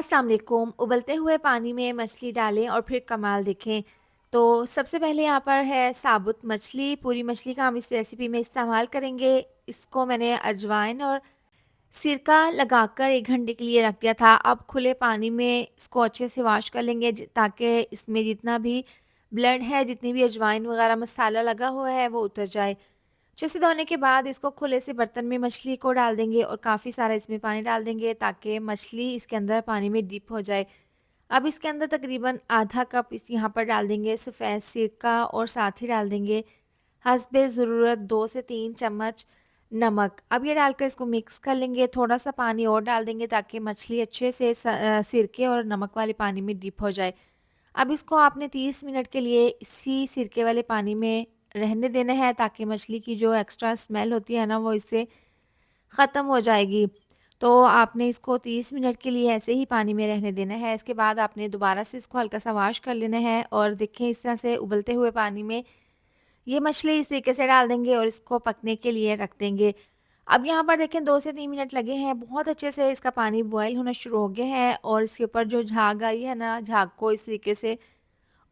अस्सलाम वालेकुम। उबलते हुए पानी में मछली डालें और फिर कमाल देखें। तो सबसे पहले यहाँ पर है साबुत मछली। पूरी मछली का हम इस रेसिपी में इस्तेमाल करेंगे। इसको मैंने अजवाइन और सिरका लगाकर 1 घंटे के लिए रख दिया था। अब खुले पानी में इसको अच्छे से वॉश कर लेंगे ताकि इसमें जितना भी ब्लड है, जितनी भी अजवाइन वगैरह मसाला लगा हुआ है वो उतर जाए। अच्छे से धोने के बाद इसको खुले से बर्तन में मछली को डाल देंगे और काफ़ी सारा इसमें पानी डाल देंगे ताकि मछली इसके अंदर पानी में डिप हो जाए। अब इसके अंदर तकरीबन आधा कप इस यहाँ पर डाल देंगे सफ़ेद सिरका और साथ ही डाल देंगे हस्बे ज़रूरत 2 से 3 चम्मच नमक। अब ये डालकर इसको मिक्स कर लेंगे। थोड़ा-सा पानी और डाल देंगे ताकि मछली अच्छे से सिरके और नमक वाले पानी में डिप हो जाए। अब इसको आपने 30 मिनट के लिए इसी सिरके वाले पानी में रहने देना है ताकि मछली की जो एक्स्ट्रा स्मेल होती है ना वो इससे ख़त्म हो जाएगी। तो आपने इसको 30 मिनट के लिए ऐसे ही पानी में रहने देना है। इसके बाद आपने दोबारा से इसको हल्का-सा वॉश कर लेना है और देखें इस तरह से उबलते हुए पानी में ये मछली इस तरीके से डाल देंगे और इसको पकने के लिए रख देंगे। अब यहाँ पर देखें 2 से 3 मिनट लगे हैं, बहुत अच्छे से इसका पानी बॉयल होना शुरू हो गया है और इसके ऊपर जो झाग आई है ना, झाग को इस तरीके से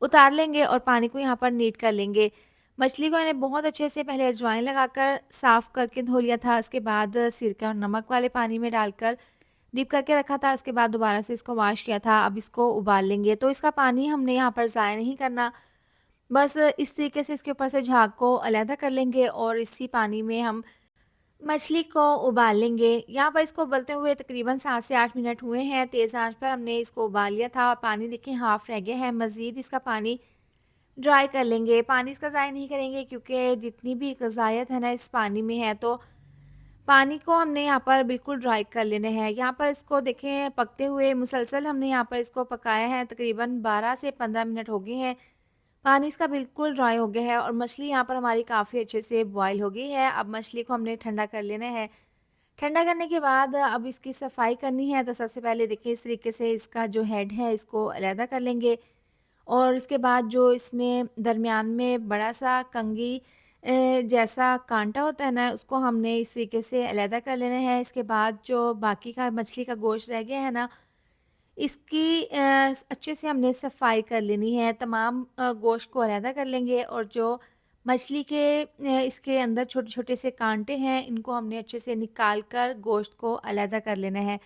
उतार लेंगे और पानी को यहाँ पर नीट कर लेंगे। मछली को मैंने बहुत अच्छे से पहले अजवाइन लगाकर साफ़ करके धो लिया था, उसके बाद सिरका और नमक वाले पानी में डालकर डिप करके रखा था, उसके बाद दोबारा से इसको वॉश किया था। अब इसको उबाल लेंगे, तो इसका पानी हमने यहाँ पर ज़ाया नहीं करना, बस इस तरीके से इसके ऊपर से झाग को अलहदा कर लेंगे और इसी पानी में हम मछली को उबाल लेंगे। यहाँ पर इसको उबलते हुए तकरीबन 7 से 8 मिनट हुए हैं। तेज़ आंच पर हमने इसको उबाल लिया था और पानी देखिए हाफ़ रह गया है। मज़ीद इसका पानी ड्राई कर लेंगे। पानी इसका ज़ाया नहीं करेंगे क्योंकि जितनी भी ग़िज़ायत है ना इस पानी में है, तो पानी को हमने यहाँ पर बिल्कुल ड्राई कर लेना है। यहाँ पर इसको देखें पकते हुए मुसलसल हमने यहाँ पर इसको पकाया है, तकरीबन 12 से 15 मिनट हो गए हैं। पानी इसका बिल्कुल ड्राई हो गया है और मछली यहाँ पर हमारी काफ़ी अच्छे से बॉयल हो गई है। अब मछली को हमने ठंडा कर लेना है। ठंडा करने के बाद अब इसकी सफाई करनी है, तो सबसे पहले देखिए इस तरीके से इसका जो हेड है इसको अलहदा कर लेंगे और इसके बाद जो इसमें दरमियान में बड़ा-सा कंघी जैसा काँटा होता है ना, उसको हमने इस तरीके से अलहदा कर लेना है। इसके बाद जो बाकी का मछली का गोश्त रह गया है ना, इसकी अच्छे से हमने सफाई कर लेनी है। तमाम गोश्त को अलहदा कर लेंगे और जो मछली के इसके अंदर छोटे-छोटे से काँटे हैं, इनको हमने अच्छे से निकाल कर गोश्त को अलहदा कर लेना है।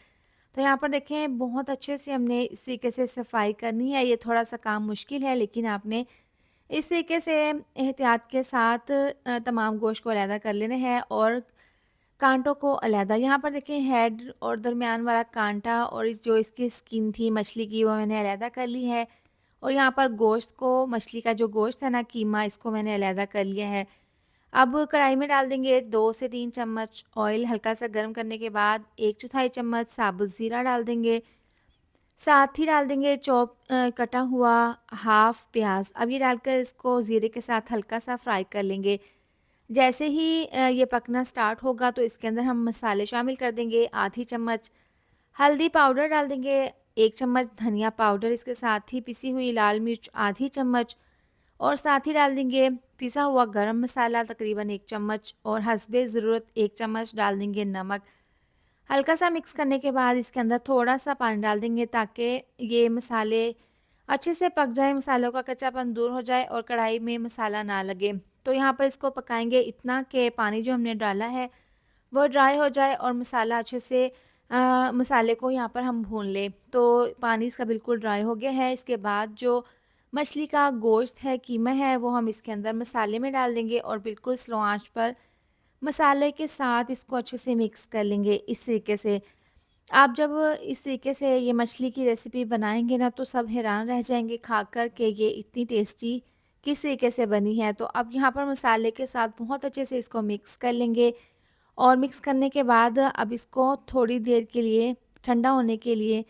तो यहाँ पर देखें बहुत अच्छे से हमने इस तरीके से सफाई करनी है। ये थोड़ा-सा काम मुश्किल है, लेकिन आपने इस तरीके से एहतियात के साथ तमाम गोश्त को अलहदा कर लेना है और काँटों को अलहदा। यहाँ पर देखिए हेड और दरमियान वाला काँटा और इस जो इसकी स्किन थी मछली की वो मैंने अलहदा कर ली है और यहाँ पर गोश्त को मछली का जो गोश्त है ना कीमा, इसको मैंने अलहदा कर लिया है। अब कढ़ाई में डाल देंगे 2 से 3 चम्मच ऑयल। हल्का सा गर्म करने के बाद 1/4 चम्मच साबुत ज़ीरा डाल देंगे। साथ ही डाल देंगे कटा हुआ हाफ़ प्याज़। अब ये डालकर इसको ज़ीरे के साथ हल्का सा फ्राई कर लेंगे। जैसे ही ये पकना स्टार्ट होगा तो इसके अंदर हम मसाले शामिल कर देंगे। आधी चम्मच हल्दी पाउडर डाल देंगे, 1 चम्मच धनिया पाउडर, इसके साथ ही पिसी हुई लाल मिर्च आधी चम्मच और साथ ही डाल देंगे पिसा हुआ गरम मसाला तकरीबन 1 चम्मच और हस्बे ज़रूरत 1 चम्मच डाल देंगे नमक। हल्का सा मिक्स करने के बाद इसके अंदर थोड़ा-सा पानी डाल देंगे ताकि ये मसाले अच्छे से पक जाए, मसालों का कच्चापन दूर हो जाए और कढ़ाई में मसाला ना लगे। तो यहाँ पर इसको पकाएँगे इतना कि पानी जो हमने डाला है वो ड्राई हो जाए और मसाला अच्छे से मसाले को यहाँ पर हम भून लें। तो पानी इसका बिल्कुल ड्राई हो गया है। इसके बाद जो मछली का गोश्त है, कीमा है, वो हम इसके अंदर मसाले में डाल देंगे और बिल्कुल स्लो आँच पर मसाले के साथ इसको अच्छे से मिक्स कर लेंगे इस तरीके से। आप जब इस तरीके से ये मछली की रेसिपी बनाएँगे ना तो सब हैरान रह जाएँगे खाकर कि ये इतनी टेस्टी किस तरीके से बनी है। तो अब यहाँ पर मसाले के साथ बहुत अच्छे से इसको मिक्स कर लेंगे और मिक्स करने के बाद अब इसको थोड़ी देर के लिए ठंडा होने के लिए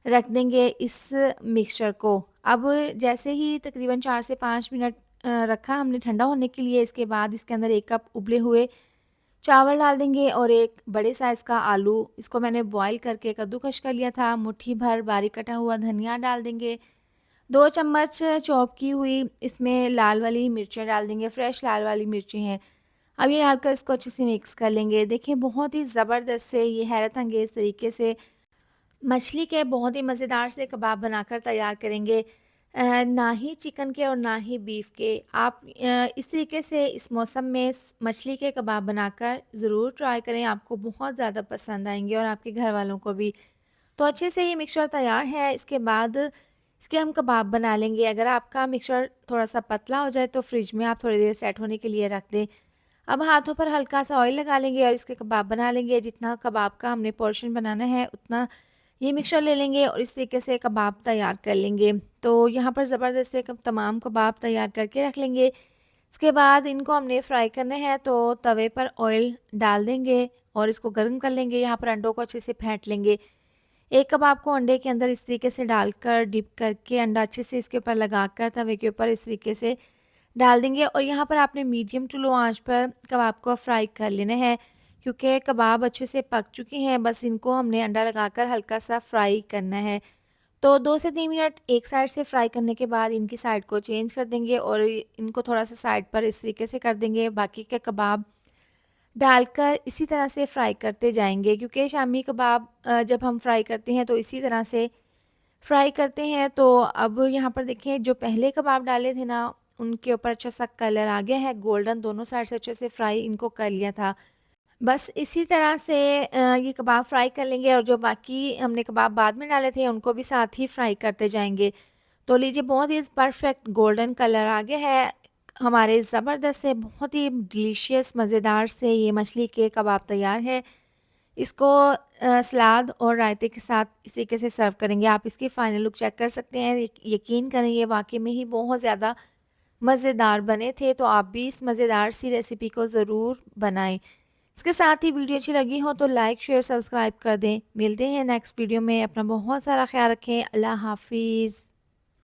रख देंगे इस मिक्सचर को। अब जैसे ही तकरीबन 4 से 5 मिनट रखा हमने ठंडा होने के लिए, इसके बाद इसके अंदर 1 कप उबले हुए चावल डाल देंगे और एक बड़े साइज़ का आलू, इसको मैंने बॉयल करके कद्दूकस कर लिया था। मुट्ठी भर बारीक कटा हुआ धनिया डाल देंगे। 2 चम्मच चॉप की हुई इसमें लाल वाली मिर्चें डाल देंगे, फ्रेश लाल वाली मिर्चें हैं। अब ये डालकर इसको अच्छे से मिक्स कर लेंगे। देखिए बहुत ही ज़बरदस्त से ये हैरत अंगेज़ तरीके से मछली के बहुत ही मज़ेदार से कबाब बनाकर तैयार करेंगे। ना ही चिकन के और ना ही बीफ के। आप इस तरीके से इस मौसम में मछली के कबाब बनाकर ज़रूर ट्राई करें, आपको बहुत ज़्यादा पसंद आएंगे और आपके घर वालों को भी। तो अच्छे से ये मिक्सचर तैयार है। इसके बाद इसके हम कबाब बना लेंगे। अगर आपका मिक्सचर थोड़ा सा पतला हो जाए तो फ्रिज में आप थोड़ी देर सेट होने के लिए रख दें। अब हाथों पर हल्का सा ऑयल लगा लेंगे और इसके कबाब बना लेंगे। जितना कबाब का हमने पोर्शन बनाना है उतना ये मिक्सचर ले लेंगे और इस तरीके से कबाब तैयार कर लेंगे। तो यहाँ पर ज़बरदस्त से तमाम कबाब तैयार करके रख लेंगे। इसके बाद इनको हमने फ्राई करने हैं, तो तवे पर ऑयल डाल देंगे और इसको गर्म कर लेंगे। यहाँ पर अंडों को अच्छे से फेंट लेंगे। एक कबाब को अंडे के अंदर इस तरीके से डालकर डिप करके अंडा अच्छे से इसके ऊपर लगाकर तवे के ऊपर इस तरीके से डाल देंगे और यहाँ पर आपने मीडियम टू लो आंच पर कबाब को फ्राई कर लेना है, क्योंकि कबाब अच्छे से पक चुके हैं। बस इनको हमने अंडा लगाकर हल्का सा फ्राई करना है। तो 2 से 3 मिनट एक साइड से फ्राई करने के बाद इनकी साइड को चेंज कर देंगे और इनको थोड़ा सा साइड पर इस तरीके से कर देंगे। बाकी के कबाब डालकर इसी तरह से फ्राई करते जाएंगे, क्योंकि शामी कबाब जब हम फ्राई करते हैं तो इसी तरह से फ्राई करते हैं। तो अब यहाँ पर देखें, जो पहले कबाब डाले थे ना, उनके ऊपर अच्छा सा कलर आ गया है गोल्डन, दोनों साइड से अच्छे से फ्राई इनको कर लिया था। बस इसी तरह से ये कबाब फ्राई कर लेंगे और जो बाकी हमने कबाब बाद में डाले थे उनको भी साथ ही फ्राई करते जाएंगे। तो लीजिए, बहुत ही परफेक्ट गोल्डन कलर आ गया है हमारे। ज़बरदस्त से बहुत ही डिलीशियस मज़ेदार से ये मछली के कबाब तैयार है। इसको सलाद और रायते के साथ इस तरीके से सर्व करेंगे। आप इसकी फ़ाइनल लुक चेक कर सकते हैं। यकीन करें, ये वाक़ई में ही बहुत ज़्यादा मज़ेदार बने थे। तो आप भी इस मज़ेदार सी रेसिपी को ज़रूर बनाएं। इसके साथ ही वीडियो अच्छी लगी हो तो लाइक, शेयर, सब्सक्राइब कर दें। मिलते हैं नेक्स्ट वीडियो में। अपना बहुत सारा ख्याल रखें। अल्लाह हाफ़िज़।